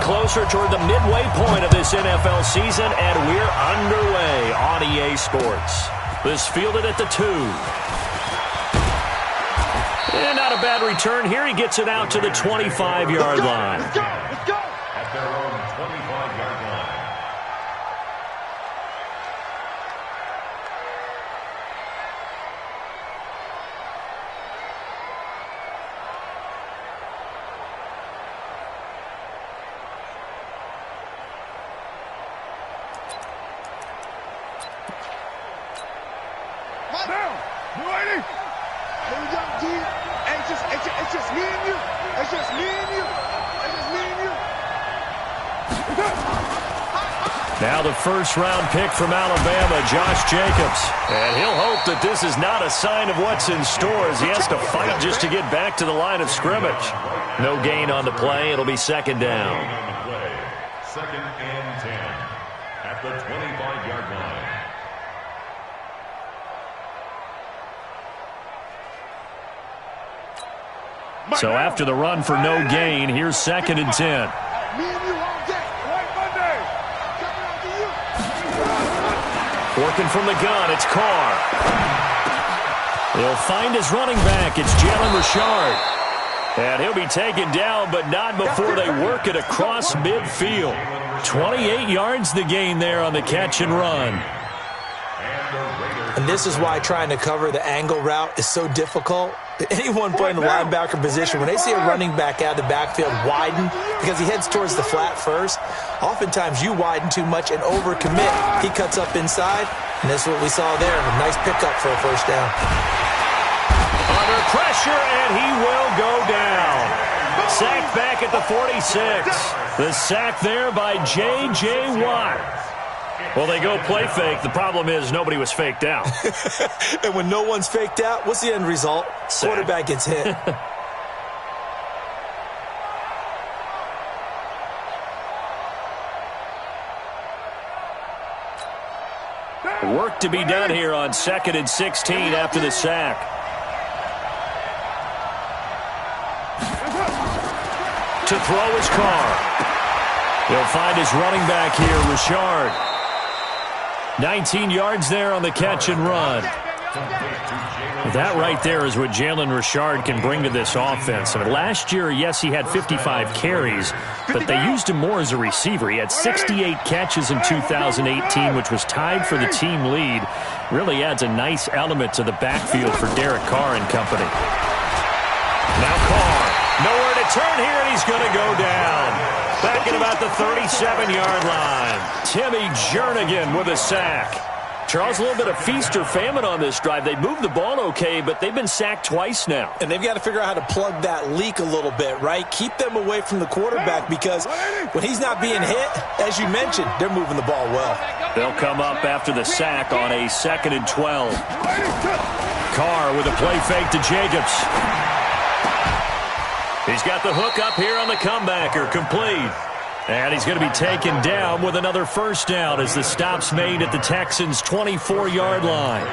closer toward the midway point of this NFL season, and we're underway on EA Sports. This fielded at the 2. And not a bad return here. He gets it out to the 25-yard line. Let's go! At their own 25-yard line. Now, you ready? Here we go, G. It's just me and you. It's just me and you. It's just me and you. Now the first-round pick from Alabama, Josh Jacobs. And he'll hope that this is not a sign of what's in store as he has to fight just to get back to the line of scrimmage. No gain on the play. It'll be second down. Second and 10 at the 25-yard line. So after the run for no gain, here's second and 10. Me and you all day. White Monday. Coming out to you. Working from the gun, it's Carr. He'll find his running back. It's Jalen Richard. And he'll be taken down, but not before they work it across midfield. 28 yards the gain there on the catch and run. And this is why trying to cover the angle route is so difficult. Anyone playing the linebacker position, when they see a running back out of the backfield widen because he heads towards the flat first, oftentimes you widen too much and overcommit. He cuts up inside, and that's what we saw there. A nice pickup for a first down. Under pressure, and he will go down. Sacked back at the 46. The sack there by J.J. Watt. Well, they go play fake. The problem is nobody was faked out. And when no one's faked out, what's the end result? Sack. Quarterback gets hit. Work to be done here on 2nd and 16 after the sack. To throw his Carr. He'll find his running back here, Richard. 19 yards there on the catch and run. That right there is what Jalen Richard can bring to this offense. I mean, last year, yes, he had 55 carries, but they used him more as a receiver. He had 68 catches in 2018, which was tied for the team lead. Really adds a nice element to the backfield for Derek Carr and company. Now Carr, nowhere to turn here, and he's going to go down. Back at about the 37-yard line. Timmy Jernigan with a sack. Charles, a little bit of feast or famine on this drive. They moved the ball okay, but they've been sacked twice now. And they've got to figure out how to plug that leak a little bit, right? Keep them away from the quarterback because when he's not being hit, as you mentioned, they're moving the ball well. They'll come up after the sack on a 2nd and 12. Carr with a play fake to Jacobs. He's got the hook up here on the comebacker, complete. And he's going to be taken down with another first down as the stop's made at the Texans' 24-yard line.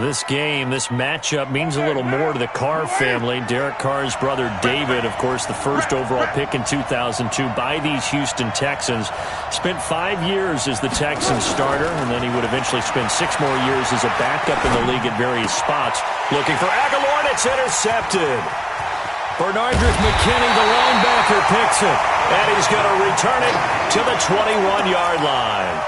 This game, this matchup means a little more to the Carr family. Derek Carr's brother David, of course, the first overall pick in 2002 by these Houston Texans. Spent 5 years as the Texans starter, and then he would eventually spend 6 more years as a backup in the league at various spots. Looking for Aguilar, and it's intercepted. Bernardrick McKinney, the linebacker, picks it, and he's going to return it to the 21-yard line.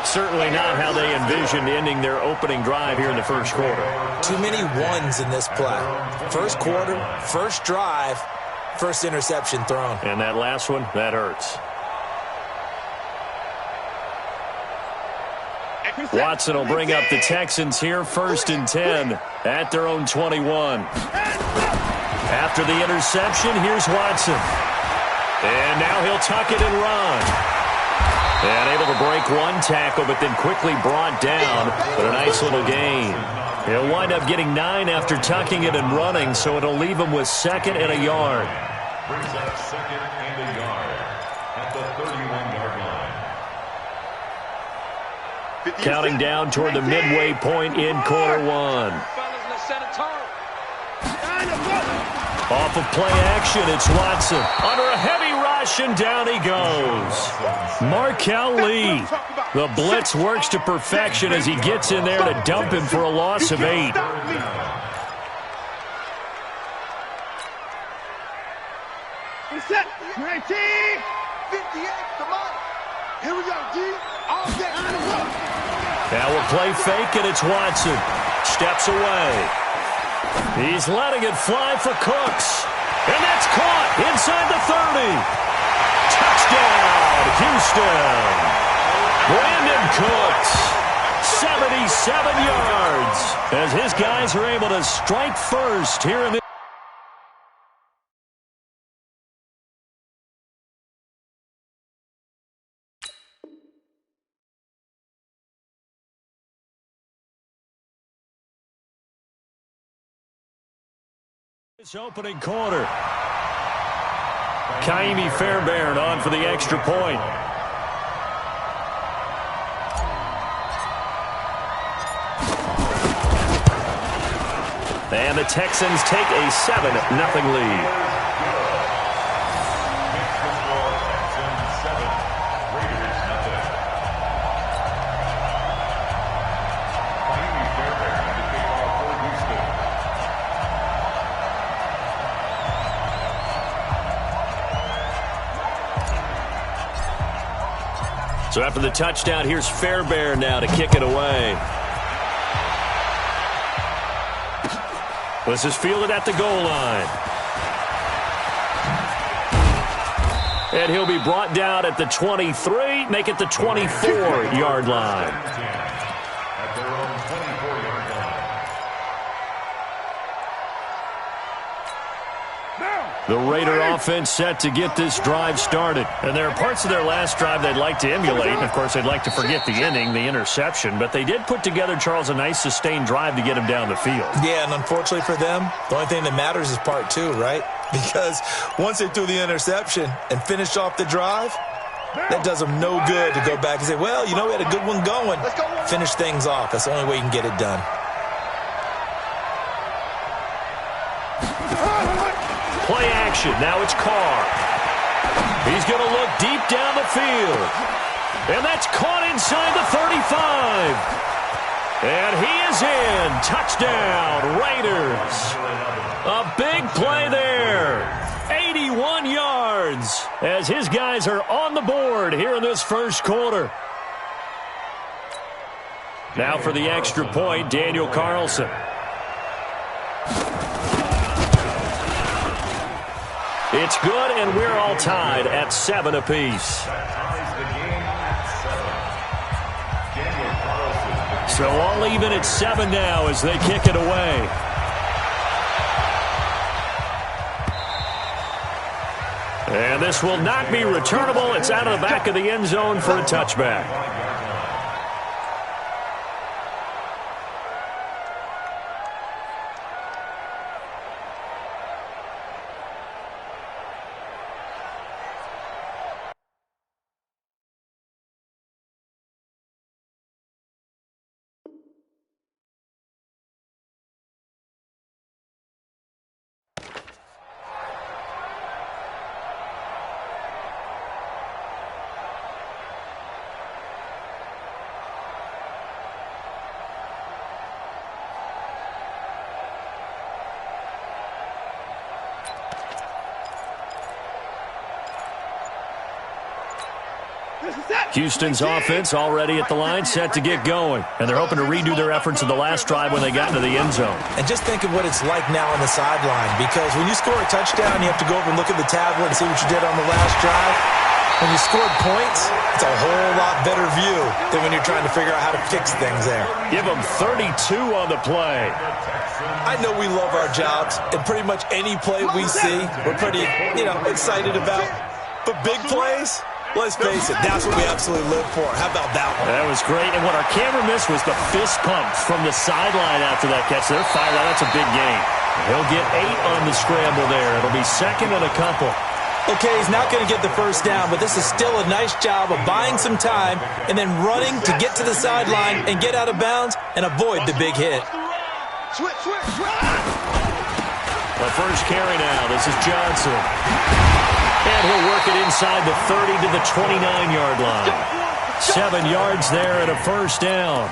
Certainly not how they envisioned ending their opening drive here in the first quarter. Too many ones in this play. First quarter, first drive, first interception thrown. And that last one, that hurts. Watson will bring up the Texans here, 1st and 10 at their own 21. After the interception, here's Watson. And now he'll tuck it and run. And able to break one tackle, but then quickly brought down. But a nice little gain. He'll wind up getting 9 after tucking it and running, so it'll leave him with 2nd and a yard. Brings up 2nd and a yard at the 31-yard line. Counting down toward the midway point in quarter one. Off of play action, it's Watson. Under a heavy rush, and down he goes. Markel Lee. The blitz works to perfection as he gets in there to dump him for a loss of 8. Set. 19. 58. Come on. Here we go, D. All day on the road. Now we'll play fake, and it's Watson. Steps away. He's letting it fly for Cooks. And that's caught inside the 30. Touchdown, Houston. Brandon Cooks, 77 yards, as his guys are able to strike first here in the... This opening quarter. Kaimi Fairbairn on for the extra point. And the Texans take a 7-0 lead. So after the touchdown, here's Fairbairn now to kick it away. This is fielded at the goal line. And he'll be brought down at the 23, make it the 24-yard line. At their own 24-yard line. The Raider offense set to get this drive started. And there are parts of their last drive they'd like to emulate. And, of course, they'd like to forget the ending, the interception. But they did put together, Charles, a nice sustained drive to get him down the field. Yeah, and unfortunately for them, the only thing that matters is part 2, right? Because once they threw the interception and finished off the drive, that does them no good to go back and say, well, you know, we had a good one going. Finish things off. That's the only way you can get it done. Play action. Now it's Carr. He's going to look deep down the field. And that's caught inside the 35. And he is in. Touchdown, Raiders. A big play there. 81 yards as his guys are on the board here in this first quarter. Now for the extra point, Daniel Carlson. It's good, and we're all tied at 7 apiece. So all even at 7 now as they kick it away. And this will not be returnable. It's out of the back of the end zone for a touchback. Houston's offense already at the line, set to get going. And they're hoping to redo their efforts of the last drive when they got into the end zone. And just think of what it's like now on the sideline, because when you score a touchdown, you have to go over and look at the tablet and see what you did on the last drive. When you scored points, it's a whole lot better view than when you're trying to figure out how to fix things there. Give them 32 on the play. I know we love our jobs, and pretty much any play we see, we're pretty, excited about. But big plays, let's face it, that's what we absolutely live for. How about that one? That was great. And what our camera missed was the fist pump from the sideline after that catch. They're fired out. That's a big gain. He'll get 8 on the scramble there. It'll be second and a couple. Okay, he's not going to get the first down, but this is still a nice job of buying some time and then running to get to the sideline and get out of bounds and avoid the big hit. Switch. The first carry now. This is Johnson. And he'll work it inside the 30 to the 29-yard line. 7 yards there and a first down.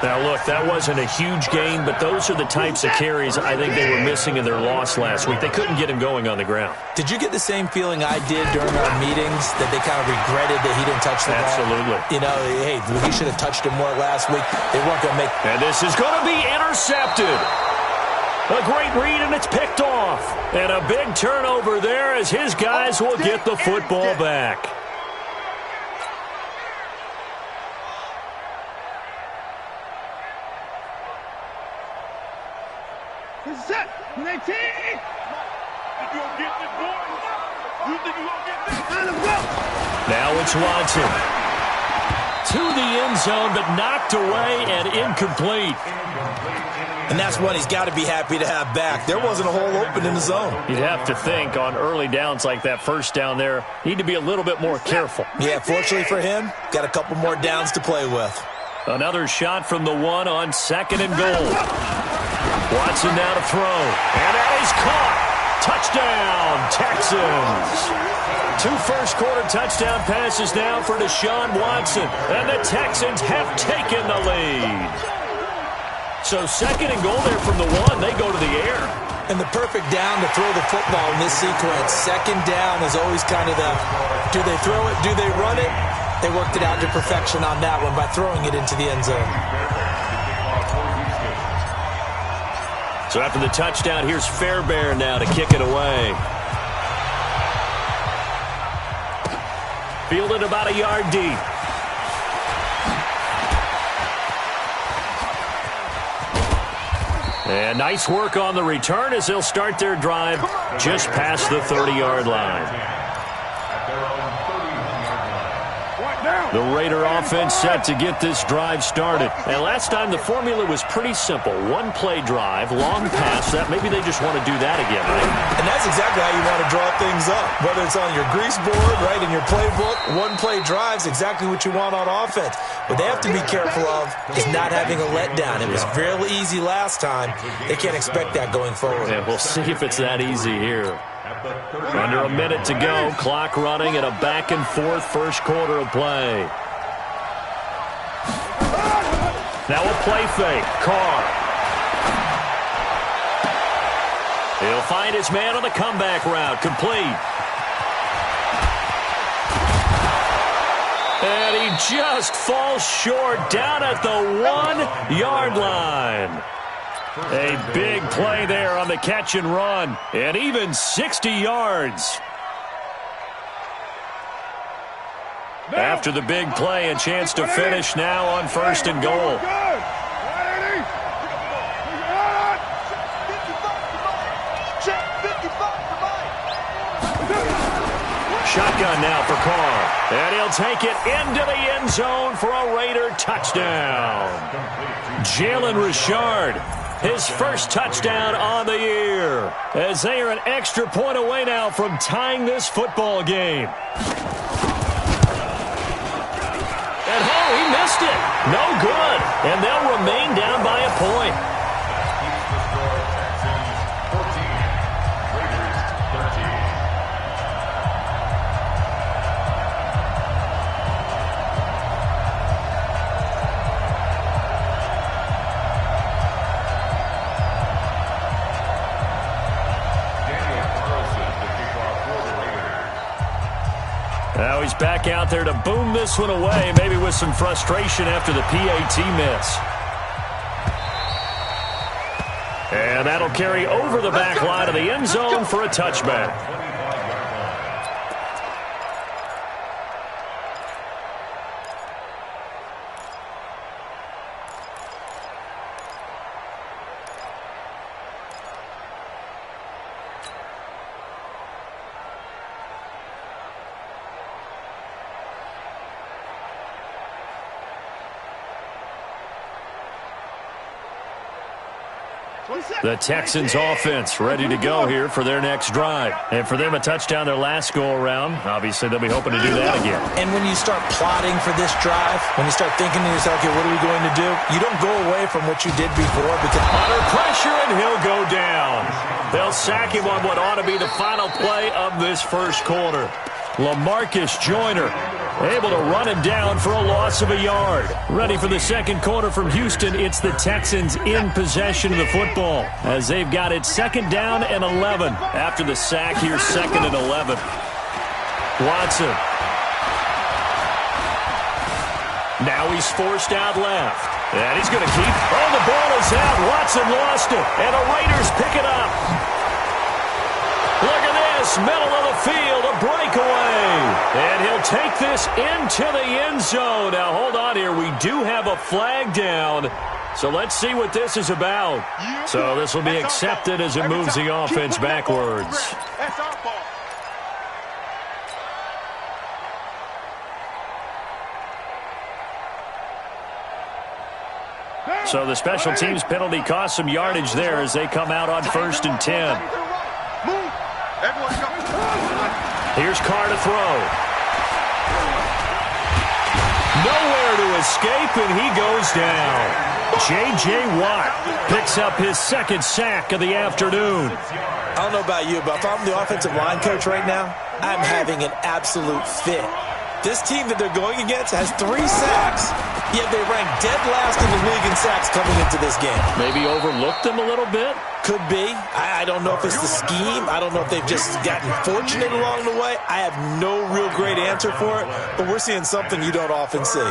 Now, look, that wasn't a huge gain, but those are the types of carries I think they were missing in their loss last week. They couldn't get him going on the ground. Did you get the same feeling I did during our meetings, that they kind of regretted that he didn't touch the ball? Absolutely. You know, hey, he should have touched him more last week. They weren't going to make... And this is going to be intercepted. A great read, and it's picked off. And a big turnover there as his guys will get the football back. Set. 19. You gonna get this, boy? You think you gonna get this? Now it's Watson. To the end zone, but knocked away and incomplete. And that's one he's got to be happy to have back. There wasn't a hole open in the zone. You'd have to think on early downs like that first down there, need to be a little bit more careful. Yeah, fortunately for him, got a couple more downs to play with. Another shot from the one on 2nd and goal. Watson now to throw. And that is caught. Touchdown, Texans. 2 first-quarter touchdown passes now for Deshaun Watson. And the Texans have taken the lead. So 2nd and goal there from the one. They go to the air. And the perfect down to throw the football in this sequence. 2nd down is always kind of the, do they throw it, do they run it? They worked it out to perfection on that one by throwing it into the end zone. So after the touchdown, here's Fairbairn now to kick it away. Fielded about a yard deep. And nice work on the return as they'll start their drive just past the 30-yard line. The Raider offense set to get this drive started. And last time the formula was pretty simple. 1-play drive, long pass. That maybe they just want to do that again, right? And that's exactly how you want to draw things up. Whether it's on your grease board, right, in your playbook, 1-play drive's exactly what you want on offense. What they have to be careful of is not having a letdown. It was fairly easy last time. They can't expect that going forward. Yeah, we'll see if it's that easy here. Under a minute to go, clock running, and a back-and-forth first quarter of play. Now a play fake. Carr. He'll find his man on the comeback route. Complete. And he just falls short down at the 1-yard line. A big play there on the catch and run, and even 60 yards. After the big play, a chance to finish now on 1st and goal. Shotgun now for Carr, and he'll take it into the end zone for a Raider touchdown. Jalen Richard, his first touchdown on the year, as they are an extra point away now from tying this football game. And oh, he missed it. No good. And they'll remain down by a point. Now he's back out there to boom this one away, maybe with some frustration after the PAT miss. And that'll carry over the back line of the end zone for a touchback. The Texans offense ready to go here for their next drive. And for them, a touchdown their last go-around. Obviously, they'll be hoping to do that again. And when you start plotting for this drive, when you start thinking to yourself, okay, what are we going to do? You don't go away from what you did before because under pressure, and he'll go down. They'll sack him on what ought to be the final play of this first quarter. LaMarcus Joyner able to run him down for a loss of a yard. Ready for the second quarter from Houston. It's the Texans in possession of the football as they've got it 2nd down and 11. After the sack here, 2nd and 11. Watson. Now he's forced out left. And he's going to keep. Oh, the ball is out. Watson lost it. And the Raiders pick it up. Look at this. Middle of the field. A breakaway. And he'll take this into the end zone. Now, hold on here. We do have a flag down. So let's see what this is about. So this will be accepted as it moves the offense backwards. That's our ball. So the special teams penalty cost some yardage there as they come out on 1st and 10. Here's Carr to throw. Nowhere to escape, and he goes down. J.J. Watt picks up his 2nd sack of the afternoon. I don't know about you, but if I'm the offensive line coach right now, I'm having an absolute fit. This team that they're going against has 3 sacks, yet they rank dead last in the league in sacks coming into this game. Maybe overlooked them a little bit? Could be. I don't know if it's the scheme. I don't know if they've just gotten fortunate along the way. I have no real great answer for it, but we're seeing something you don't often see. 4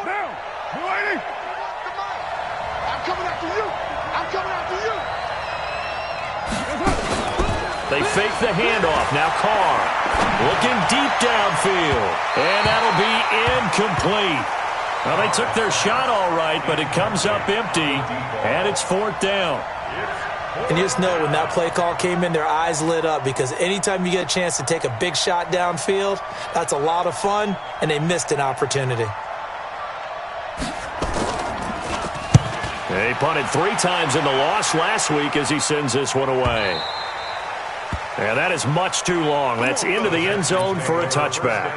down. You ready? I'm coming after you. I'm coming after you. They fake the handoff. Now Carr looking deep downfield. And that'll be incomplete. Well, they took their shot all right, but it comes up empty, and it's 4th down. And you just know when that play call came in, their eyes lit up because anytime you get a chance to take a big shot downfield, that's a lot of fun, and they missed an opportunity. They punted 3 times in the loss last week as he sends this one away. And that is much too long. That's into the end zone for a touchback.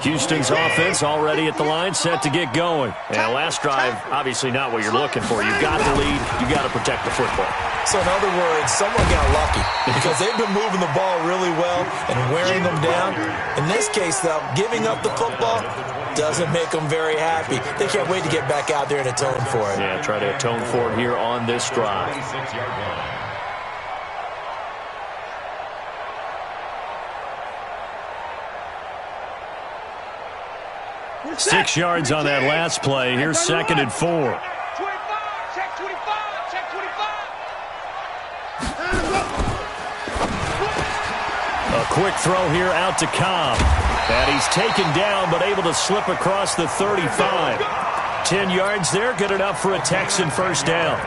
Houston's offense already at the line, set to get going. And last drive, obviously not what you're looking for. You've got the lead. You've got to protect the football. So in other words, someone got lucky because they've been moving the ball really well and wearing them down. In this case, though, giving up the football doesn't make them very happy. They can't wait to get back out there and atone for it. Yeah, try to atone for it here on this drive. 6 yards on that last play. Here's 2nd and 4. 25, check 25, check 25. A quick throw here out to Cobb. And he's taken down but able to slip across the 35. 10 yards there, good enough for a Texan 1st down.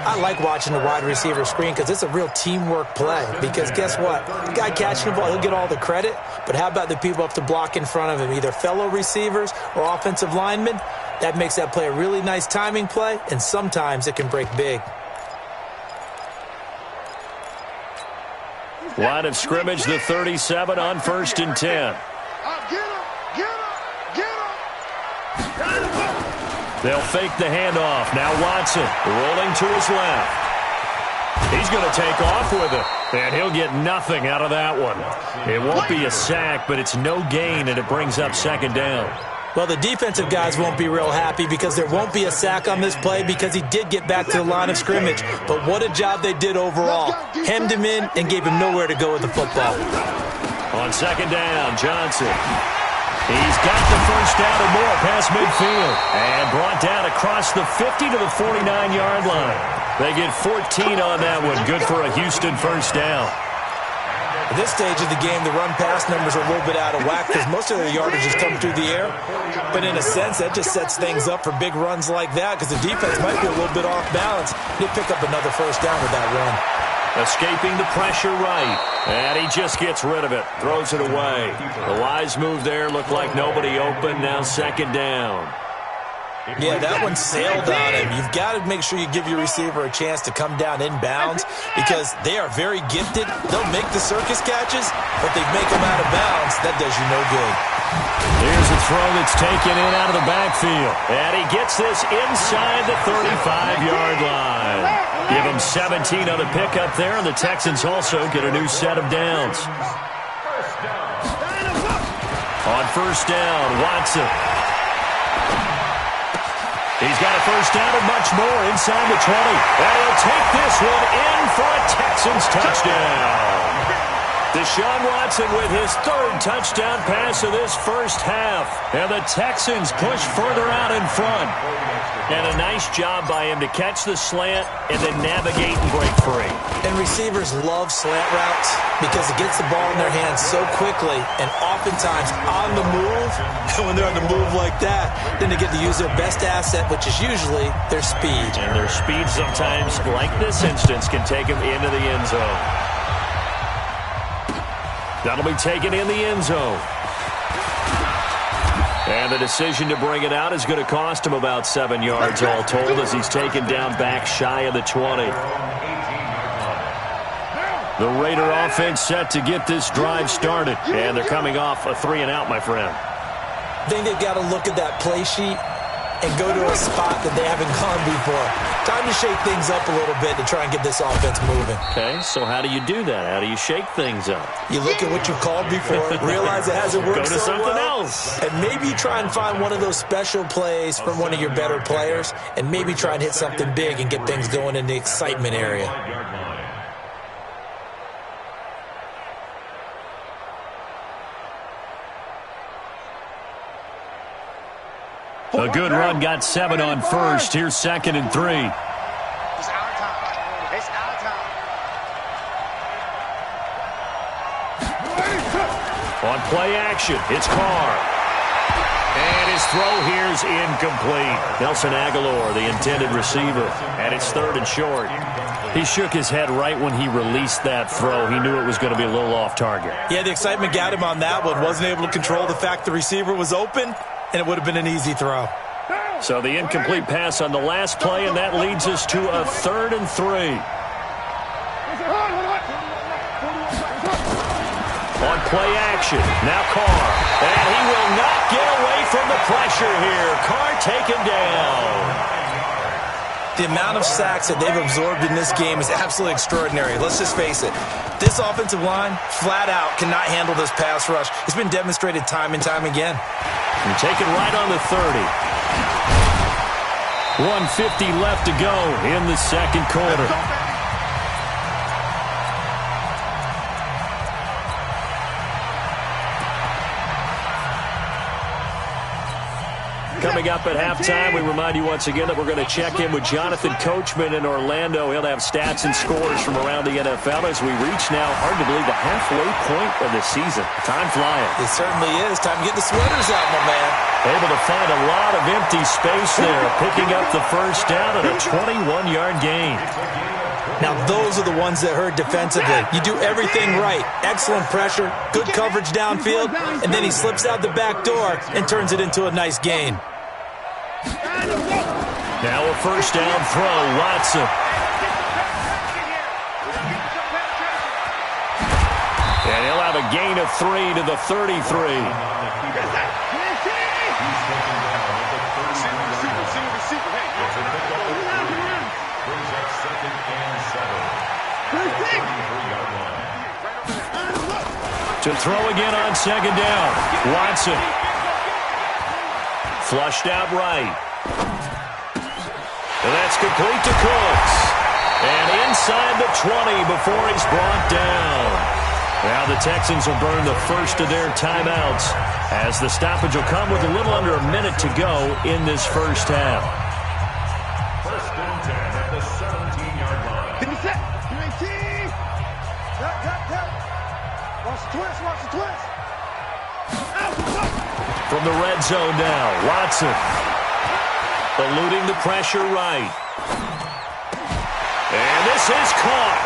I like watching the wide receiver screen because it's a real teamwork play. Because guess what? The guy catching the ball, he'll get all the credit. But how about the people up to block in front of him, either fellow receivers or offensive linemen? That makes that play a really nice timing play, and sometimes it can break big. Line of scrimmage, the 37 on 1st and 10. Get him, get him, get him. They'll fake the handoff. Now Watson rolling to his left. He's going to take off with it, and he'll get nothing out of that one. It won't be a sack, but it's no gain, and it brings up 2nd down. Well, the defensive guys won't be real happy because there won't be a sack on this play because he did get back to the line of scrimmage. But what a job they did overall. Hemmed him in and gave him nowhere to go with the football. On 2nd down, Johnson. He's got the 1st down and more past midfield. And brought down across the 50 to the 49-yard line. They get 14 on that one. Good for a Houston 1st down. At this stage of the game, the run-pass numbers are a little bit out of whack because most of their yardage has come through the air. But in a sense, that just sets things up for big runs like that because the defense might be a little bit off balance. They pick up another 1st down with that run. Escaping the pressure right. And he just gets rid of it. Throws it away. The wise move there. Looked like nobody open. Now second down. Yeah, that one sailed on him. You've got to make sure you give your receiver a chance to come down inbounds because they are very gifted. They'll make the circus catches, but they make them out of bounds. That does you no good. Here's a throw that's taken in out of the backfield. And he gets this inside the 35-yard line. Give him 17 on the pickup there, and the Texans also get a new set of downs. On first down, Watson. He's got a first down and much more inside the 20. And he'll take this one in for a Texans touchdown. Deshaun Watson with his third touchdown pass of this first half. And the Texans push further out in front. And a nice job by him to catch the slant and then navigate and break free. And receivers love slant routes because it gets the ball in their hands so quickly and oftentimes on the move. And when they're on the move like that, then they get to use their best asset, which is usually their speed. And their speed sometimes, like this instance, can take them into the end zone. That'll be taken in the end zone. And the decision to bring it out is going to cost him about 7 yards all told as he's taken down back shy of the 20. The Raider offense set to get this drive started. And they're coming off a 3-and-out, my friend. I think they've got to look at that play sheet and go to a spot that they haven't gone before. Time to shake things up a little bit to try and get this offense moving. Okay, so how do you do that? How do you shake things up? You look at what you called before, realize it hasn't worked Go to so something well, else. and maybe try and find one of those special plays from one of your better players, and maybe try and hit something big and get things going in the excitement area. A good run got 7 on first. Here's 2nd and 3. It's our time. It's our time. On play action, it's Carr. And his throw here is incomplete. Nelson Aguilar, the intended receiver, and it's 3rd and short. He shook his head right when he released that throw. He knew it was going to be a little off target. Yeah, the excitement got him on that one. Wasn't able to control the fact the receiver was open, and it would have been an easy throw. So the incomplete pass on the last play, and that leads us to a 3rd and 3. On play action, now Carr. And he will not get away from the pressure here. Carr taken down. The amount of sacks that they've absorbed in this game is absolutely extraordinary. Let's just face it. This offensive line, flat out, cannot handle this pass rush. It's been demonstrated time and time again. And taken right on the 30. 1:50 left to go in the second quarter. Coming up at halftime, we remind you once again that we're going to check in with Jonathan Coachman in Orlando. He'll have stats and scores from around the NFL as we reach now, hard to believe, the halfway point of the season. Time flying. It certainly is. Time to get the sweaters out, my man. Able to find a lot of empty space there, picking up the first down and a 21-yard gain. Now, those are the ones that hurt defensively. You do everything right. Excellent pressure, good coverage downfield, and then he slips out the back door and turns it into a nice gain. Now a first down throw, Watson. And he'll have a gain of 3 to the 33. To throw again on second down. Watson. Flushed out right. And that's complete to Cooks. And inside the 20 before he's brought down. Now the Texans will burn the first of their timeouts as the stoppage will come with a little under a minute to go in this first half. First and 10 at the 17-yard line. Give me set. 19. Cut. Watch the twist. Watch the twist. From the red zone now, Watson. Eluding the pressure right. And this is caught.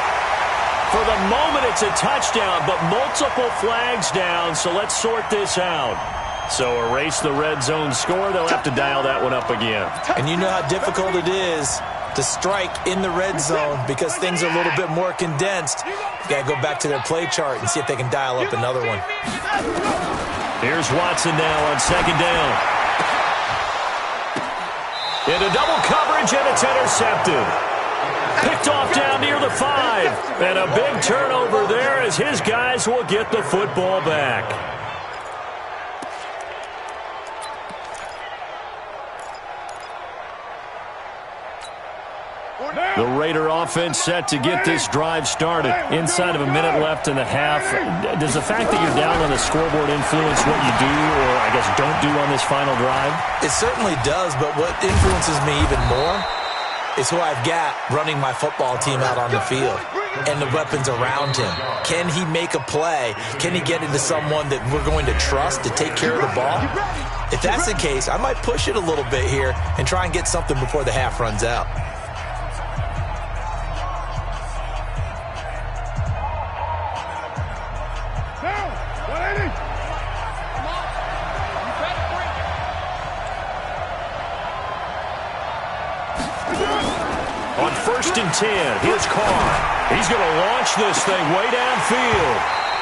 For the moment, it's a touchdown, but multiple flags down, so let's sort this out. So erase the red zone score. They'll have to dial that one up again. And you know how difficult it is to strike in the red zone because things are a little bit more condensed. You got to go back to their play chart and see if they can dial up another one. Here's Watson now on second down. Into double coverage, and it's intercepted. Picked off down near the 5. And a big turnover there as his guys will get the football back. The Raider offense set to get this drive started. Inside of a minute left in the half. Does the fact that you're down on the scoreboard influence what you do, or I guess don't do on this final drive? It certainly does, but what influences me even more is who I've got running my football team out on the field and the weapons around him. Can he make a play? Can he get into someone that we're going to trust to take care of the ball? If that's the case, I might push it a little bit here and try and get something before the half runs out. On 1st and 10, here's Carr. He's going to launch this thing way downfield.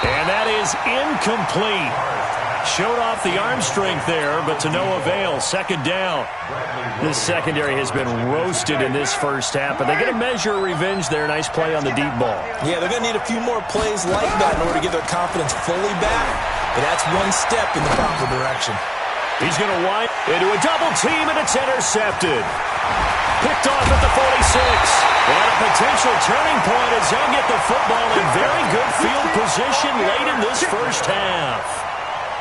And that is incomplete. Showed off the arm strength there, but to no avail. Second down. This secondary has been roasted in this first half, but they get a measure of revenge there. Nice play on the deep ball. Yeah, they're going to need a few more plays like that in order to get their confidence fully back. But that's one step in the proper direction. He's going to wind into a double team, and it's intercepted. Picked off at the 46. And a potential turning point as they'll get the football in very good field position late in this first half.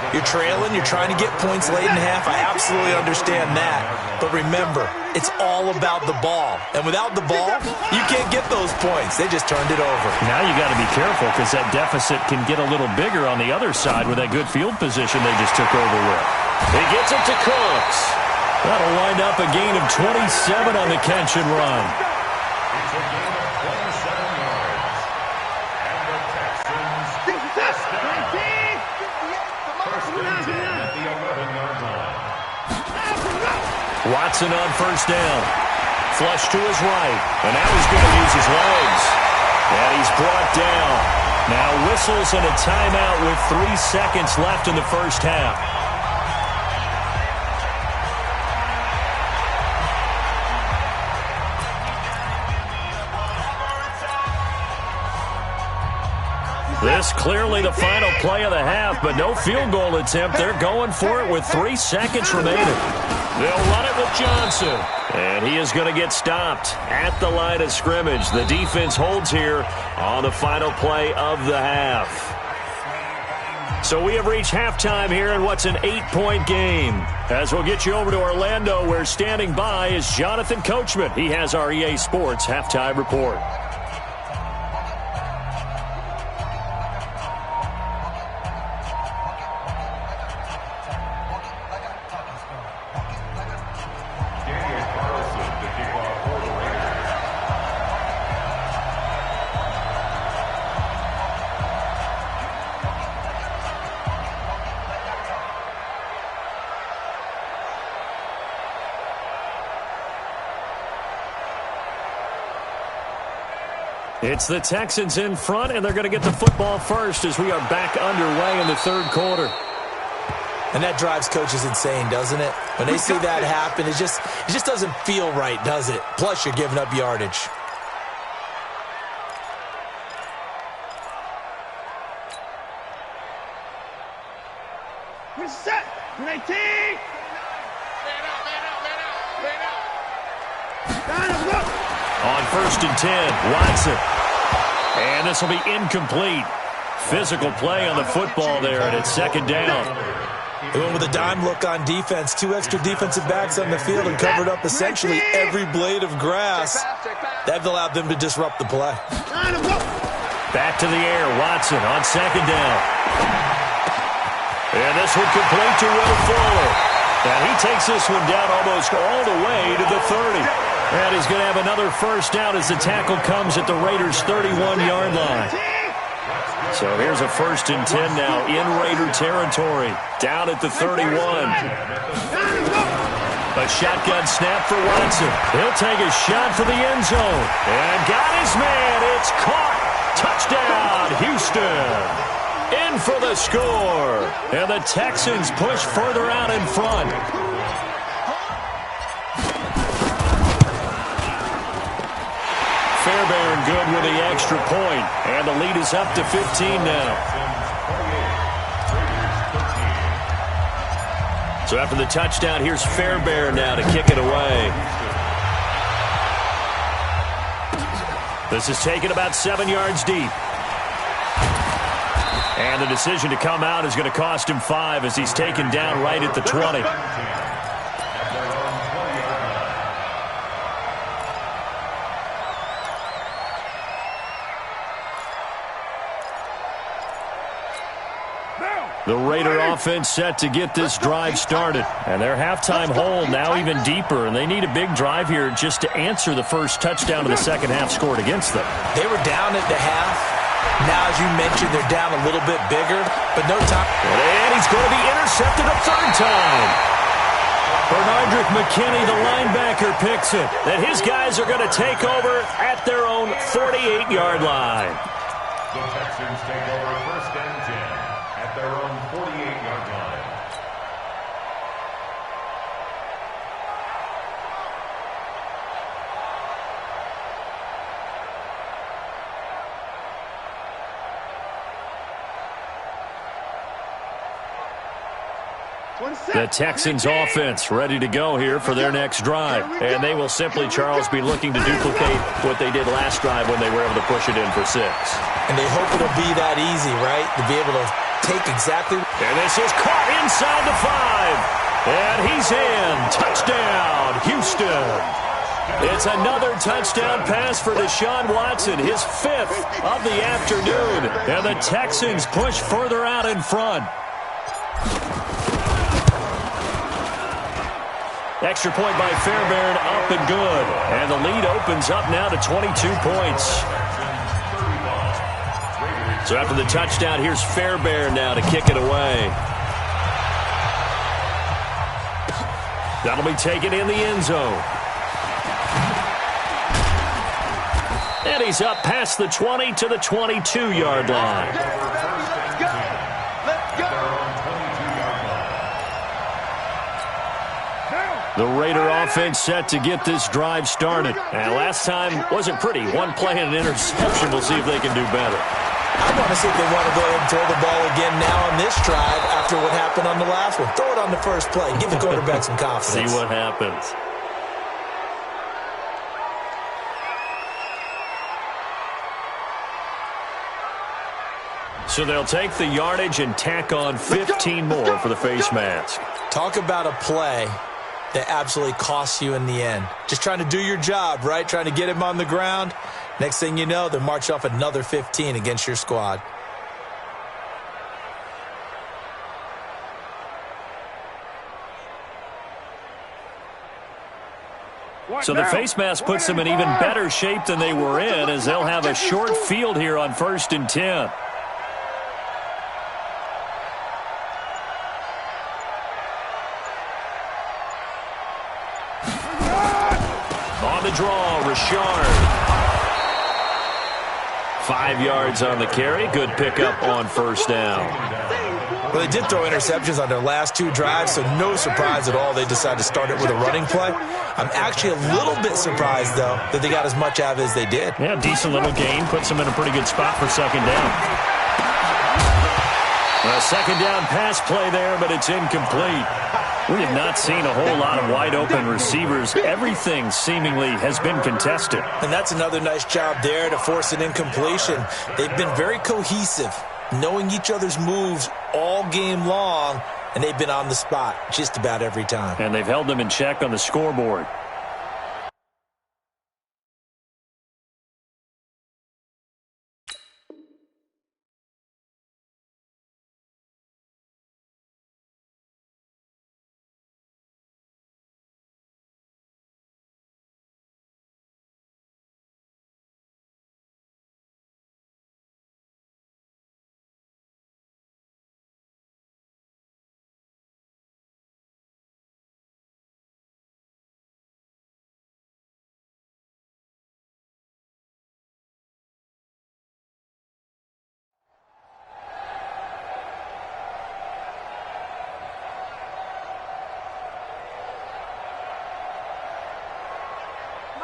You're trailing. You're trying to get points late in half. I absolutely understand that. But remember, it's all about the ball. And without the ball, you can't get those points. They just turned it over. Now you got to be careful because that deficit can get a little bigger on the other side with that good field position they just took over with. He gets it to Cooks. That'll wind up a gain of 27 on the catch and run. It's a gain of 27 yards. And the Texans first down. First and 10 at the 11-yard line. Watson on first down. Flush to his right. And now he's going to use his legs. And he's brought down. Now whistles and a timeout with 3 seconds left in the first half. This clearly the final play of the half, but no field goal attempt. They're going for it with 3 seconds remaining. They'll run it with Johnson. And he is going to get stopped at the line of scrimmage. The defense holds here on the final play of the half. So we have reached halftime here in what's an 8-point game. As we'll get you over to Orlando, where standing by is Jonathan Coachman. He has our EA Sports halftime report. It's the Texans in front, and they're going to get the football first as we are back underway in the third quarter. And that drives coaches insane, doesn't it? When they see that happen, it just doesn't feel right, does it? Plus, you're giving up yardage. We're set. 19. On 1st and 10, Watson. And this will be incomplete. Physical play on the football there, and it's second down. They went with a dime look on defense. 2 extra defensive backs on the field and covered up essentially every blade of grass. That allowed them to disrupt the play. Back to the air, Watson on second down. And this one complete to Will Fuller. And he takes this one down almost all the way to the 30. And he's going to have another first down as the tackle comes at the Raiders' 31-yard line. So here's a 1st and 10 now in Raider territory. Down at the 31. A shotgun snap for Watson. He'll take a shot for the end zone. And got his man. It's caught. Touchdown, Houston. In for the score. And the Texans push further out in front. Fairbairn good with the extra point. And the lead is up to 15 now. So after the touchdown, here's Fairbairn now to kick it away. This is taken about 7 yards deep. And the decision to come out is going to cost him 5 as he's taken down right at the 20. The Raider offense set to get this drive started. And their halftime hole now even deeper. And they need a big drive here just to answer the first touchdown of the second half scored against them. They were down at the half. Now, as you mentioned, they're down a little bit bigger, but no time. And he's going to be intercepted a third time. Bernardrick McKinney, the linebacker, picks it. And his guys are going to take over at their own 48-yard line. The Texans take over 1st and 10 at their own 48-yard line. The Texans offense ready to go here for their next drive. And they will simply, Charles, be looking to duplicate what they did last drive when they were able to push it in for 6. And they hope it'll be that easy, right? To be able to take exactly. And this is caught inside the 5. And he's in. Touchdown, Houston. It's another touchdown pass for Deshaun Watson, his 5th of the afternoon. And the Texans push further out in front. Extra point by Fairbairn, up and good. And the lead opens up now to 22 points. So after the touchdown, here's Fairbairn now to kick it away. That'll be taken in the end zone. And he's up past the 20 to the 22-yard line. The Raider offense set to get this drive started. And last time wasn't pretty. One play and an interception. We'll see if they can do better. I want to see if they want to go ahead and throw the ball again now on this drive after what happened on the last one. Throw it on the first play. Give the quarterback some confidence. See what happens. So they'll take the yardage and tack on 15 more for the face mask. Talk about a play that absolutely costs you in the end. Just trying to do your job, right? Trying to get him on the ground. Next thing you know, they'll march off another 15 against your squad. So the face mask puts them in even better shape than they were in, as they'll have a short field here on 1st and 10. On the draw, Richard. 5 yards on the carry. Good pickup on 1st down. Well, they did throw interceptions on their last 2 drives, so no surprise at all they decided to start it with a running play. I'm actually a little bit surprised, though, that they got as much out of it as they did. Yeah, decent little gain. Puts them in a pretty good spot for 2nd down. A 2nd down pass play there, but it's incomplete. We have not seen a whole lot of wide-open receivers. Everything seemingly has been contested. And that's another nice job there to force an incompletion. They've been very cohesive, knowing each other's moves all game long, and they've been on the spot just about every time. And they've held them in check on the scoreboard.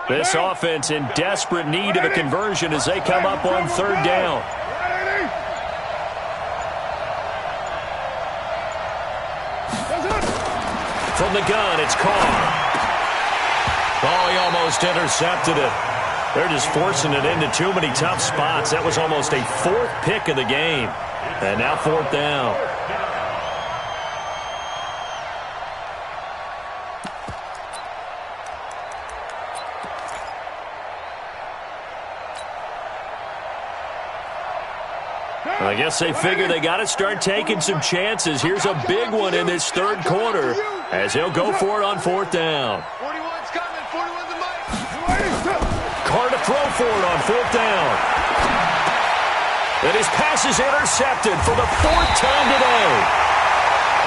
This offense in desperate need of a conversion as they come up on third down. From the gun, it's Carr. Oh, he almost intercepted it. They're just forcing it into too many tough spots. That was almost a fourth pick of the game. And now fourth down. I guess they figure they got to start taking some chances. Here's a big one in this third quarter as he'll go for it on fourth down. 41's coming. 41's the mic. Carr to throw for it on fourth down. And his pass is intercepted for the fourth time today.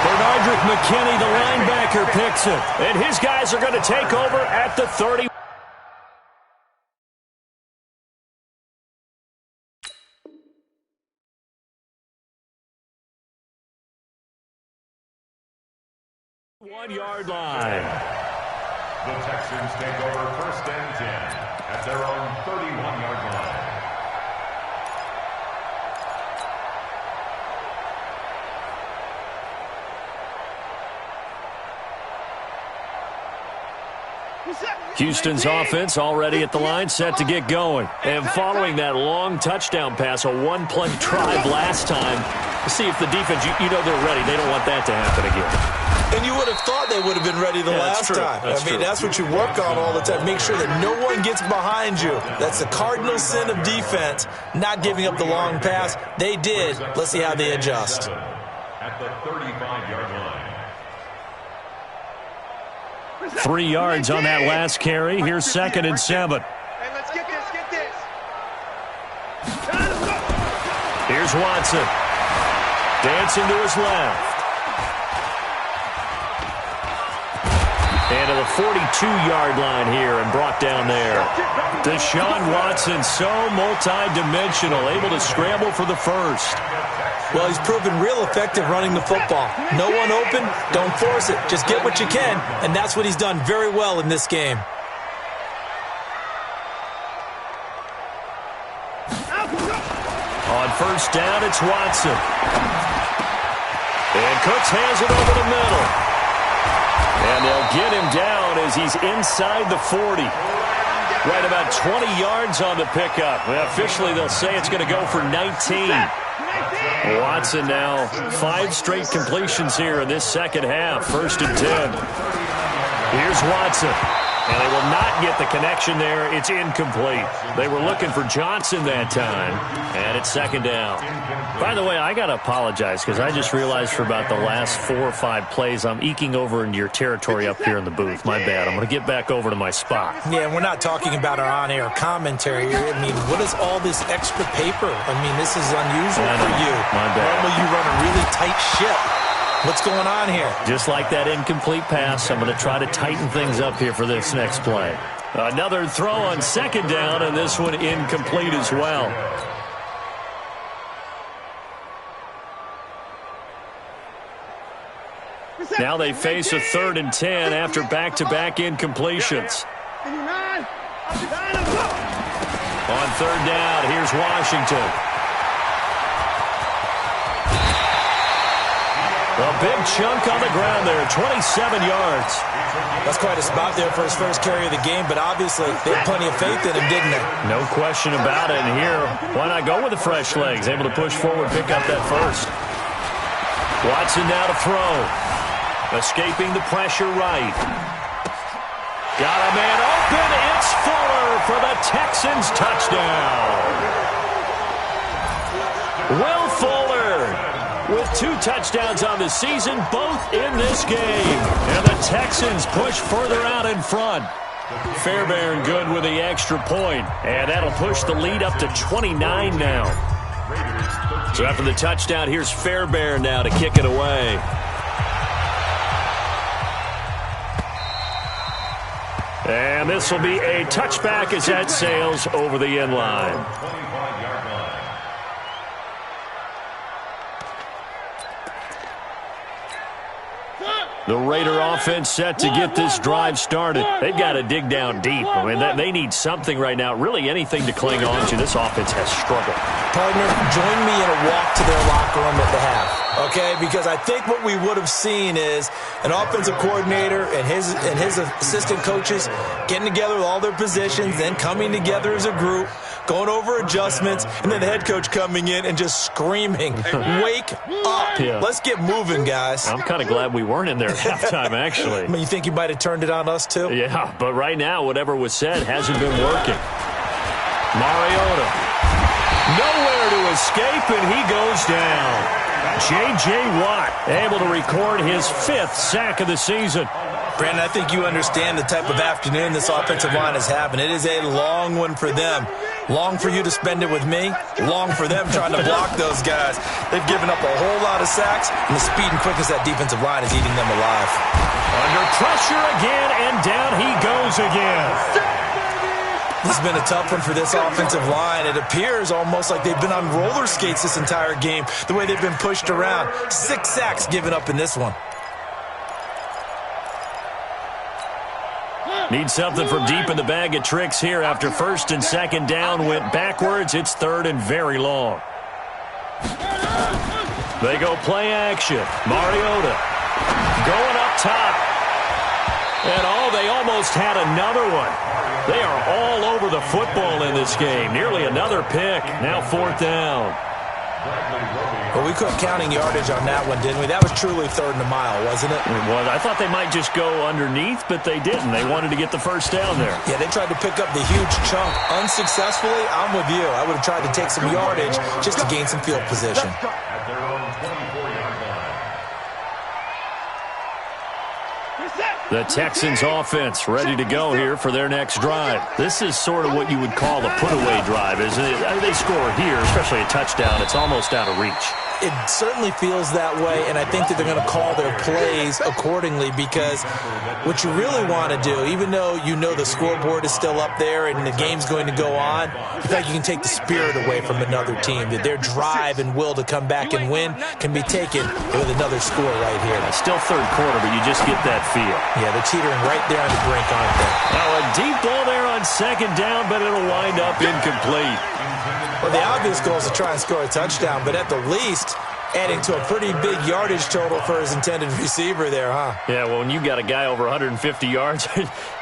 Bernardrick McKinney, the linebacker, picks it. And his guys are going to take over at the 30. One-yard line. The Texans take over first and 10 at their own 31-yard line. Houston's offense already at the line, set to get going. And following that long touchdown pass, a one-play drive last time, to see if the defense, you know they're ready. They don't want that to happen again. And you would have thought they would have been ready the last time. That's what you work on all the time. Make sure that no one gets behind you. That's the cardinal sin of defense, not giving up the long pass. They did. Let's see how they adjust. At the 35-yard line. 3 yards on that last carry. Here's second and 7. Hey, let's get this, get this. Here's Watson. Dancing to his left. And to the 42-yard line here and brought down there. Deshaun Watson, so multi-dimensional, able to scramble for the first. Well, he's proven real effective running the football. No one open, don't force it. Just get what you can, and that's what he's done very well in this game. On first down, it's Watson. And Cooks has it over the middle. And they'll get him down as he's inside the 40. Right about 20 yards on the pickup. Well, officially, they'll say it's going to go for 19. Watson now 5 straight completions here in this second half. First and 10. Here's Watson. And they will not get the connection there. It's incomplete. They were looking for Johnson that time. And it's second down. By the way, I got to apologize because I just realized for about the last 4 or 5 plays, I'm eking over into your territory up here in the booth. My bad. I'm going to get back over to my spot. Yeah, we're not talking about our on-air commentary here. I mean, what is all this extra paper? I mean, this is unusual for you. My bad. Normally you run a really tight ship. What's going on here? Just like that incomplete pass, I'm going to try to tighten things up here for this next play. Another throw on second down, and this one incomplete as well. Now they face a 3rd and 10 after back-to-back incompletions. On third down, here's Washington. A big chunk on the ground there, 27 yards. That's quite a spot there for his first carry of the game, but obviously they had plenty of faith in him, didn't they? No question about it. And here, why not go with the fresh legs? Able to push forward, pick up that first. Watson now to throw. Escaping the pressure right. Got a man open. It's Fuller for the Texans touchdown. Will Fuller with 2 touchdowns on the season, both in this game. And the Texans push further out in front. Fairbairn good with the extra point. And that'll push the lead up to 29 now. So after the touchdown, here's Fairbairn now to kick it away. And this will be a touchback as that sails over the end line. The Raider offense set to get this drive started. They've got to dig down deep. I mean, they need something right now, really anything to cling on to. This offense has struggled. Partner, join me in a walk to their locker room at the half, okay? Because I think what we would have seen is an offensive coordinator and his assistant coaches getting together with all their positions, then coming together as a group, going over adjustments, and then the head coach coming in and just screaming, wake up. Yeah. Let's get moving, guys. I'm kind of glad we weren't in there at halftime, actually. I mean, you think you might have turned it on us, too? Yeah, but right now, whatever was said hasn't been working. Mariota. Nowhere to escape, and he goes down. J.J. Watt able to record his 5th sack of the season. Brandon, I think you understand the type of afternoon this offensive line is having. It is a long one for them. Long for you to spend it with me. Long for them trying to block those guys. They've given up a whole lot of sacks, and the speed and quickness of that defensive line is eating them alive. Under pressure again, and down he goes again. This has been a tough one for this offensive line. It appears almost like they've been on roller skates this entire game, the way they've been pushed around. 6 sacks given up in this one. Need something from deep in the bag of tricks here after 1st and 2nd down went backwards. It's 3rd and very long. They go play action. Mariota going up top. And they almost had another one. They are all over the football in this game. Nearly another pick. Now 4th down. Well, we quit counting yardage on that one, didn't we? That was truly 3rd and a mile, wasn't it? It was. I thought they might just go underneath, but they didn't. They wanted to get the 1st down there. Yeah, they tried to pick up the huge chunk unsuccessfully. I'm with you. I would have tried to take some yardage just to gain some field position. At their own 24-yard line. The Texans offense ready to go here for their next drive. This is sort of what you would call a put-away drive, isn't it? I mean, they score here, especially a touchdown. It's almost out of reach. It certainly feels that way, and I think that they're going to call their plays accordingly, because what you really want to do, even though you know the scoreboard is still up there and the game's going to go on, you think you can take the spirit away from another team, that their drive and will to come back and win can be taken with another score right here. It's still 3rd quarter, but you just get that feel. Yeah, they're teetering right there on the brink, aren't they? Now a deep ball there on 2nd down, but it'll wind up incomplete. Well, the obvious goal is to try and score a touchdown, but at the least, adding to a pretty big yardage total for his intended receiver there, huh? Yeah, well, when you got a guy over 150 yards,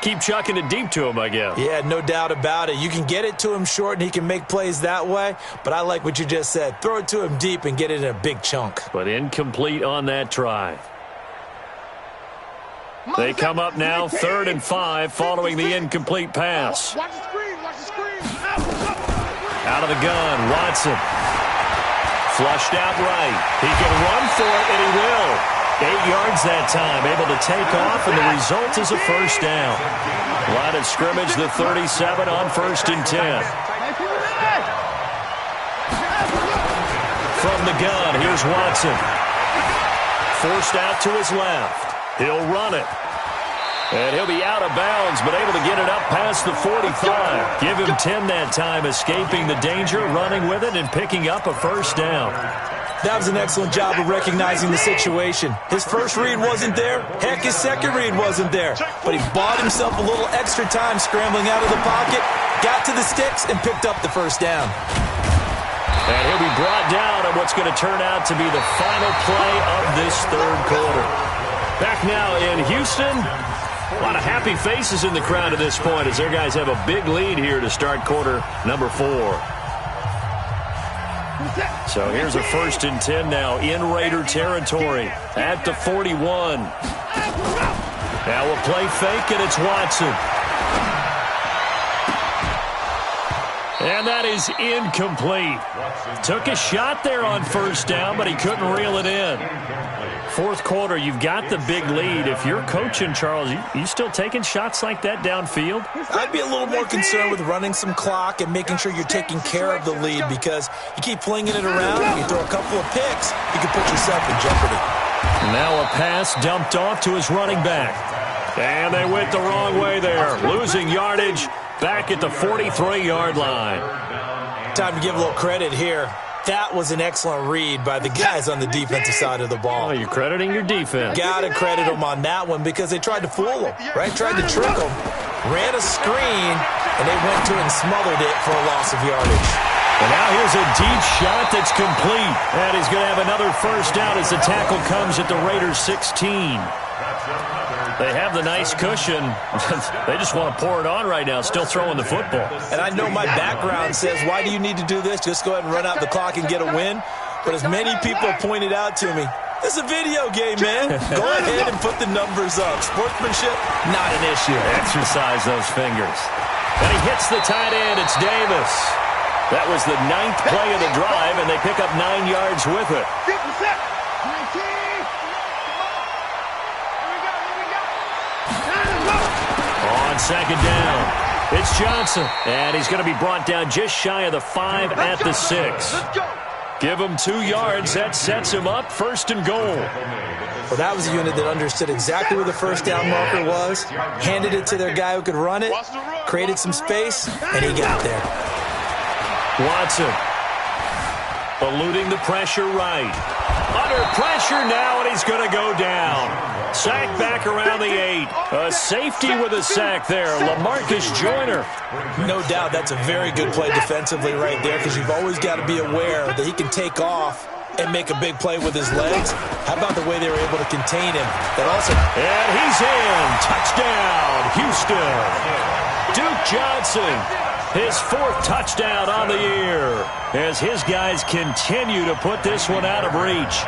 keep chucking it deep to him, I guess. Yeah, no doubt about it. You can get it to him short, and he can make plays that way, but I like what you just said. Throw it to him deep and get it in a big chunk. But incomplete on that try. They come up now, 3rd and 5, following the incomplete pass. Watch the screen, watch the screen. Out of the gun, Watson. Flushed out right. He can run for it, and he will. 8 yards that time, able to take off, and the result is a 1st down. Line of scrimmage, the 37 on 1st and 10. From the gun, here's Watson. Forced out to his left. He'll run it. And he'll be out of bounds, but able to get it up past the 45. Give him 10 that time, escaping the danger, running with it, and picking up a 1st down. That was an excellent job of recognizing the situation. His first read wasn't there. Heck, his second read wasn't there. But he bought himself a little extra time scrambling out of the pocket, got to the sticks, and picked up the 1st down. And he'll be brought down on what's going to turn out to be the final play of this 3rd quarter. Back now in Houston. A lot of happy faces in the crowd at this point as their guys have a big lead here to start quarter number 4. So here's a 1st and 10 now in Raider territory at the 41. Now a play fake, and it's Watson. And that is incomplete. Took a shot there on 1st down, but he couldn't reel it in. 4th quarter, you've got the big lead. If you're coaching, Charles, you still taking shots like that downfield? I'd be a little more concerned with running some clock and making sure you're taking care of the lead, because you keep flinging it around, you throw a couple of picks, you can put yourself in jeopardy. Now a pass dumped off to his running back. And they went the wrong way there, losing yardage back at the 43-yard line. Time to give a little credit here. That was an excellent read by the guys on the defensive side of the ball. Oh, you're crediting your defense. Got to credit them on that one because they tried to fool him, right? Tried to trick him. Ran a screen, and they went to it and smothered it for a loss of yardage. And now here's a deep shot that's complete. And he's going to have another first down as the tackle comes at the Raiders' 16. They have the nice cushion. They just want to pour it on right now, still throwing the football. And I know my background says, why do you need to do this? Just go ahead and run out the clock and get a win. But as many people have pointed out to me, this is a video game, man. Go ahead and put the numbers up. Sportsmanship, not an issue. Exercise those fingers. And he hits the tight end. It's Davis. That was the 9th play of the drive, and they pick up 9 yards with it. On second down, it's Johnson, and he's going to be brought down just shy of the 5 at the 6. Give him 2 yards. That sets him up 1st and goal. Well, that was a unit that understood exactly where the first down marker was, handed it to their guy who could run it, created some space, and he got there. Watson eluding the pressure right. Under pressure now, and he's going to go down. Sack back around the 8. A safety with a sack there. LaMarcus Joyner. No doubt that's a very good play defensively right there because you've always got to be aware that he can take off and make a big play with his legs. How about the way they were able to contain him? That also. And he's in. Touchdown, Houston. Duke Johnson, his 4th touchdown on the year as his guys continue to put this one out of reach.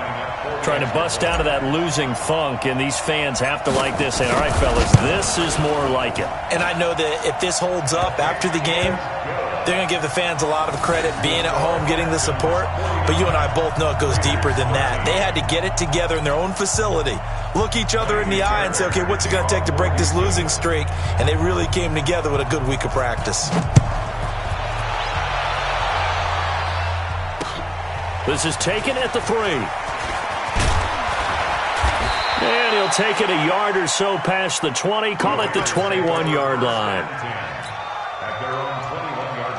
Trying to bust out of that losing funk, and these fans have to like this. And all right, fellas, this is more like it. And I know that if this holds up after the game, they're going to give the fans a lot of credit being at home, getting the support. But you and I both know it goes deeper than that. They had to get it together in their own facility, look each other in the eye and say, okay, what's it going to take to break this losing streak? And they really came together with a good week of practice. This is taken at the 3. And he'll take it a yard or so past the 20. Call it the 21-yard line. At their own 21-yard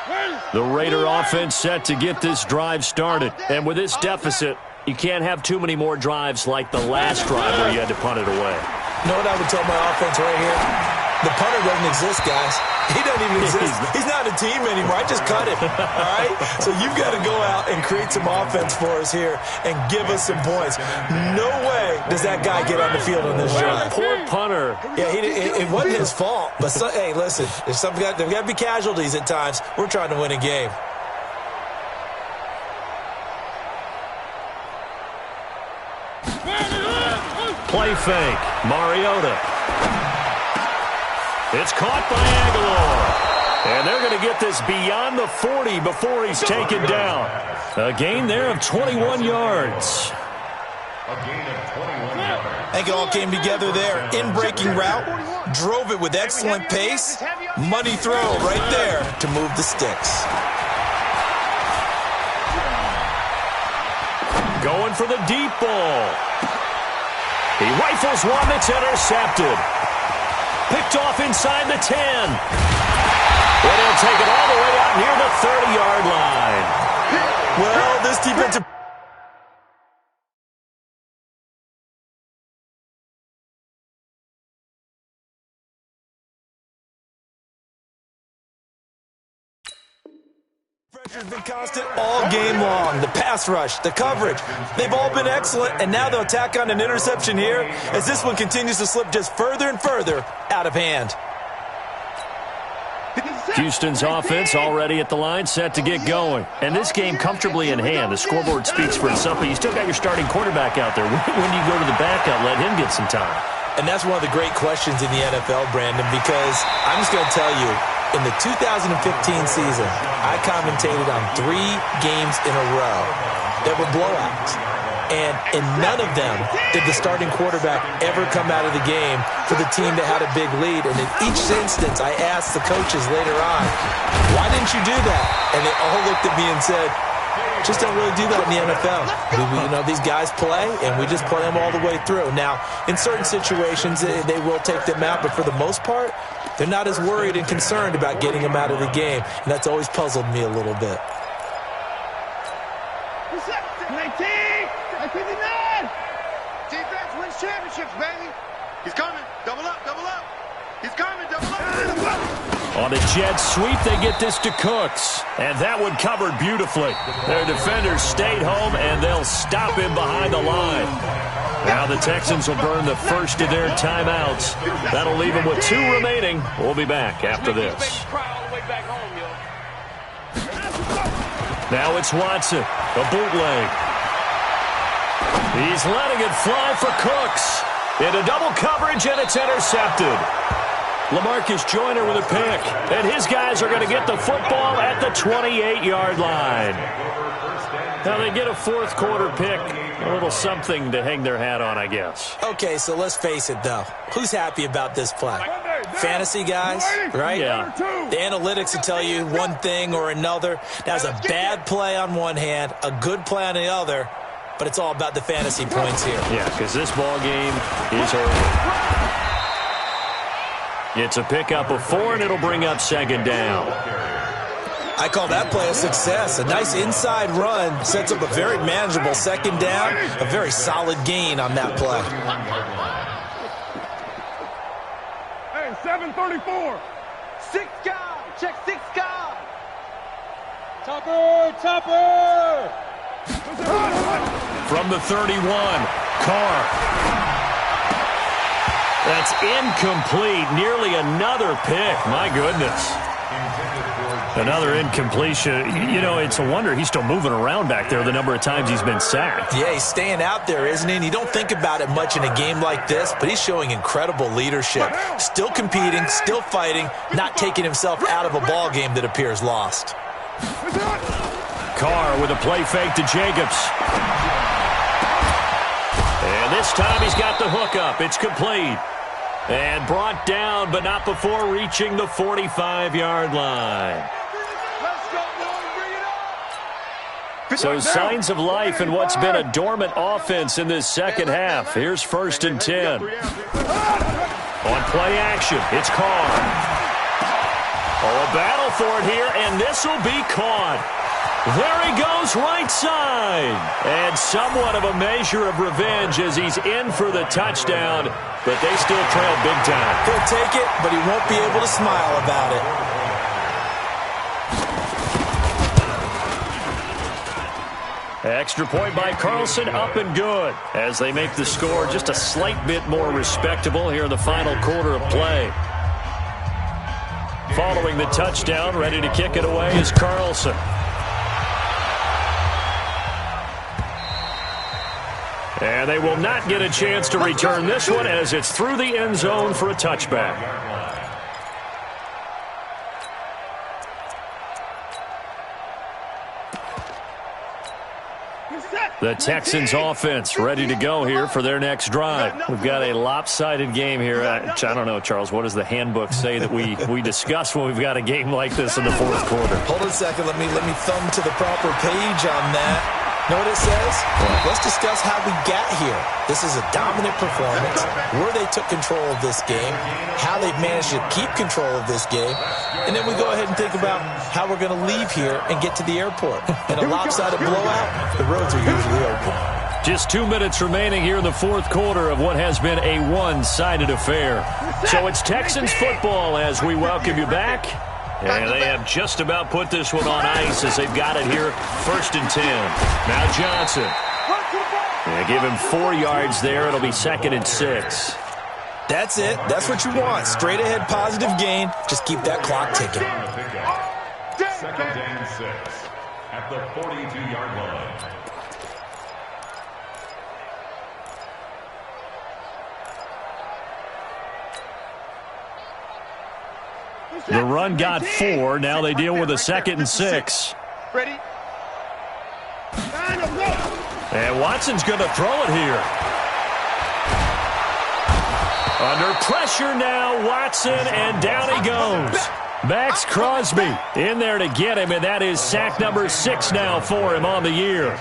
line. The Raider offense set to get this drive started. And with this deficit, you can't have too many more drives like the last drive where you had to punt it away. You know what I would tell my offense right here? The punter doesn't exist, guys. He doesn't even exist. He's not a team anymore. I just cut him, all right? So you've got to go out and create some offense for us here and give us some points. No way does that guy get on the field on this drive. Poor punter. Yeah, it wasn't his fault. But, hey, listen, there's got to be casualties at times. We're trying to win a game. Play fake. Mariota. It's caught by Aguilar. And they're going to get this beyond the 40 before he's taken down. A gain there of 21 yards. A gain of 21 yards. I think it all came together there. In-breaking route. Drove it with excellent pace. Money throw right there to move the sticks. Going for the deep ball. He rifles one that's intercepted. Picked off inside the 10. And he'll take it all the way out near the 30-yard line. Well, this defensive... pressure's been constant all game long. The pass rush, the coverage, they've all been excellent, and now they'll tack on an interception here as this one continues to slip just further and further out of hand. Houston's offense already at the line, set to get going. And this game comfortably in hand. The scoreboard speaks for itself, but you still got your starting quarterback out there. When do you go to the backup, let him get some time? And that's one of the great questions in the NFL, Brandon, because I'm just going to tell you, in the 2015 season, I commentated on 3 games in a row that were blowouts. And in none of them did the starting quarterback ever come out of the game for the team that had a big lead. And in each instance, I asked the coaches later on, why didn't you do that? And they all looked at me and said, just don't really do that in the NFL. These guys play, and we just play them all the way through. Now, in certain situations, they will take them out, but for the most part, They're not as worried and concerned about getting him out of the game, and that's always puzzled me a little bit. 19! 59! Defense wins championships, baby! He's coming! Double up, double up! He's coming, double up! On a jet sweep, they get this to Cooks. And that one covered beautifully. Their defenders stayed home, and they'll stop him behind the line. Now the Texans will burn the first of their timeouts. That'll leave them with 2 remaining. We'll be back after this. Now it's Watson, a bootleg. He's letting it fly for Cooks. Into double coverage, and it's intercepted. LaMarcus Joyner with a pick, and his guys are going to get the football at the 28-yard line. Now they get a fourth quarter pick, a little something to hang their hat on, I guess. Okay, so let's face it, though. Who's happy about this play? Fantasy guys, right? Yeah. The analytics will tell you one thing or another. That's a bad play on one hand, a good play on the other, but it's all about the fantasy points here. Yeah, because this ball game is over. It's a pickup of 4, and it'll bring up second down. I call that play a success. A nice inside run sets up a very manageable second down, a very solid gain on that play. Hey, 734! 6 guy! Check 6 guy! Topper! From the 31, Carr. That's incomplete. Nearly another pick. My goodness. Another incompletion. You know, it's a wonder he's still moving around back there the number of times he's been sacked. Yeah, he's staying out there, isn't he? And you don't think about it much in a game like this, but he's showing incredible leadership. Still competing, still fighting, not taking himself out of a ball game that appears lost. Carr with a play fake to Jacobs. And this time he's got the hookup. It's complete. And brought down, but not before reaching the 45-yard line. So signs of life in what's been a dormant offense in this second half. Here's 1st and 10. On play action, it's Carr. Oh, a battle for it here, and this will be caught. There he goes, right side. And somewhat of a measure of revenge as he's in for the touchdown, but they still trail big time. He'll take it, but he won't be able to smile about it. Extra point by Carlson, up and good, as they make the score just a slight bit more respectable here in the final quarter of play. Following the touchdown, ready to kick it away is Carlson. And they will not get a chance to return this one as it's through the end zone for a touchback. The Texans offense ready to go here for their next drive. We've got a lopsided game here. I don't know, Charles, what does the handbook say that we discuss when we've got a game like this in the fourth quarter? Hold on a second. Let me thumb to the proper page on that. Know what it says? Let's discuss how we got here. This is a dominant performance, where they took control of this game, how they've managed to keep control of this game, and then we go ahead and think about how we're going to leave here and get to the airport. In a lopsided blowout, the roads are usually open. Just 2 minutes remaining here in the fourth quarter of what has been a one-sided affair. So it's Texans football as we welcome you back. And they have just about put this one on ice as they've got it here, 1st and 10. Now Johnson. They give him 4 yards there. It'll be 2nd and 6. That's it. That's what you want. Straight ahead, positive gain. Just keep that clock ticking. 2nd and 6 at the 42-yard line. The run got 4. Now they deal with a 2nd and 6. Ready? And Watson's going to throw it here. Under pressure now, Watson, and down he goes. Max Crosby in there to get him, and that is sack number 6 now for him on the year.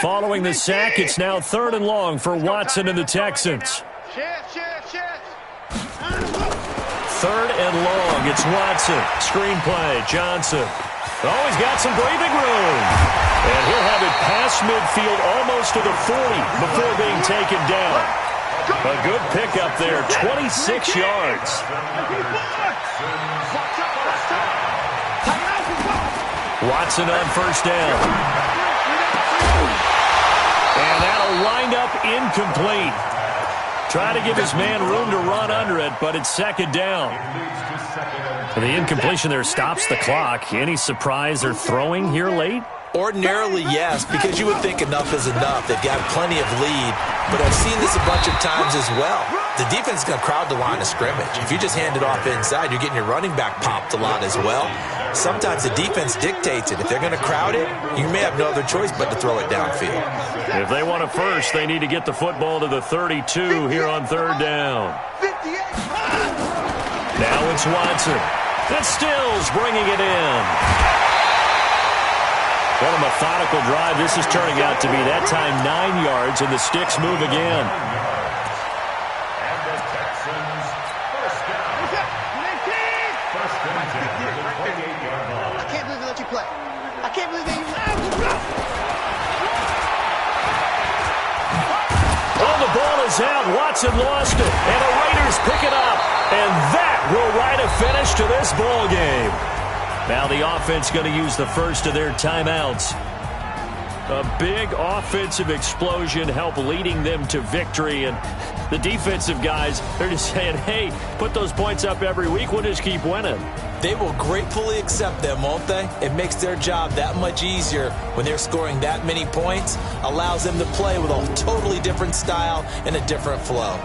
Following the sack, it's now 3rd and long for Watson and the Texans. 3rd and long. It's Watson. Screenplay. Johnson. Oh, he's got some breathing room. And he'll have it past midfield almost to the 40 before being taken down. A good pickup there, 26 yards. Watson on 1st down. And that'll wind up incomplete. Try to give his man room to run under it, but it's 2nd down. The incompletion there stops the clock. Any surprise they're throwing here late? Ordinarily, yes, because you would think enough is enough. They've got plenty of lead, but I've seen this a bunch of times as well. The defense is going to crowd the line of scrimmage. If you just hand it off inside, you're getting your running back popped a lot as well. Sometimes the defense dictates it. If they're going to crowd it, you may have no other choice but to throw it downfield. If they want a first, they need to get the football to the 32 here on 3rd down. Now it's Watson. It's Stills bringing it in. What a methodical drive this is turning out to be. That time 9 yards, and the sticks move again. And the Texans, 1st down. First and 10 to the 28-yard line. I can't believe they let you play. I can't believe they Oh, the ball is out. Watson lost it, and the Raiders pick it up. And that will write a finish to this ball game. Now the offense going to use the first of their timeouts. A big offensive explosion help leading them to victory. And the defensive guys, they're just saying, hey, put those points up every week. We'll just keep winning. They will gratefully accept them, won't they? It makes their job that much easier when they're scoring that many points. Allows them to play with a totally different style and a different flow.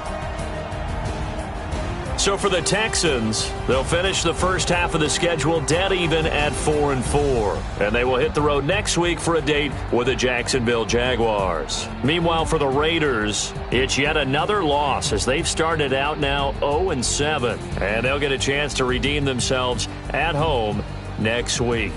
So for the Texans, they'll finish the first half of the schedule dead even at 4-4. And they will hit the road next week for a date with the Jacksonville Jaguars. Meanwhile, for the Raiders, it's yet another loss as they've started out now 0-7. And they'll get a chance to redeem themselves at home next week.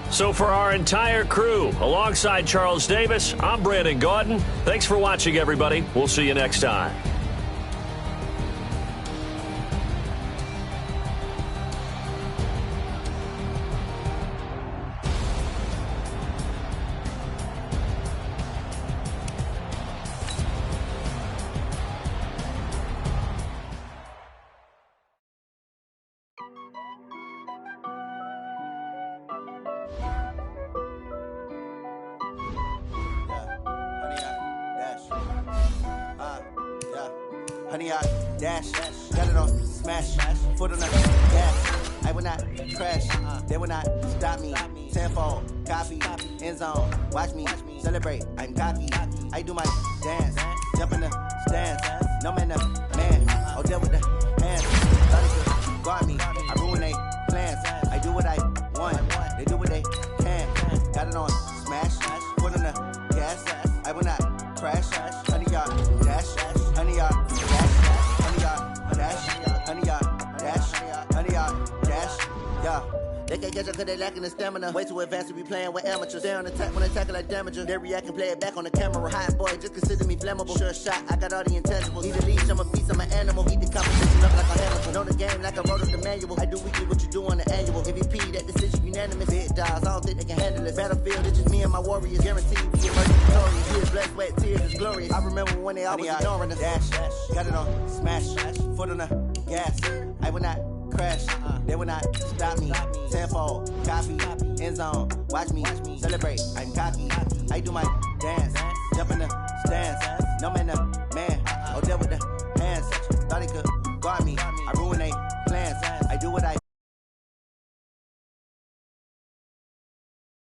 So for our entire crew, alongside Charles Davis, I'm Brandon Gaudin. Thanks for watching, everybody. We'll see you next time. Honey, I dash, got it on, smash, foot on the gas. I will not crash, they will not stop me. Tenfold, copy, end zone, watch me celebrate. I'm cocky, I do my dance, jump in the stands. No man, I'll deal with the hands. Thought they could guard me, I ruin they plans. I do what I want, they do what they can. Got it on, smash, foot on the gas. I will not crash, honey, y'all dash, honey, y'all dash, honey, y'all dash, honey, y'all dash, honey, y'all dash, yeah. They can't catch up cause they lacking the stamina. Way too advanced to be playing with amateurs. They on attack when they tackle like damager. They react and play it back on the camera. Hot boy, just consider me flammable. Sure shot, I got all the intangibles. Need a leash, I'm a beast, I'm an animal. Heat the competition up like a hammer. Know the game like I wrote up the manual. I do weekly what you do on the annual. MVP, that decision unanimous. Big dogs, I don't think they can handle it. Battlefield, it's just me and my warriors. Guaranteed we get mercy victorious. Years, blood, sweat, tears, it's glorious. I remember when they always ignoring us. Dash, got it on, smash, foot on the gas. I will not crash, they will not stop me. Tenfold, copy, end zone, watch me celebrate. I'm cocky, I do my dance, jump in the stands. No man, I'll deal with the hands. Thought they could guard me, I ruin they plans. I do what I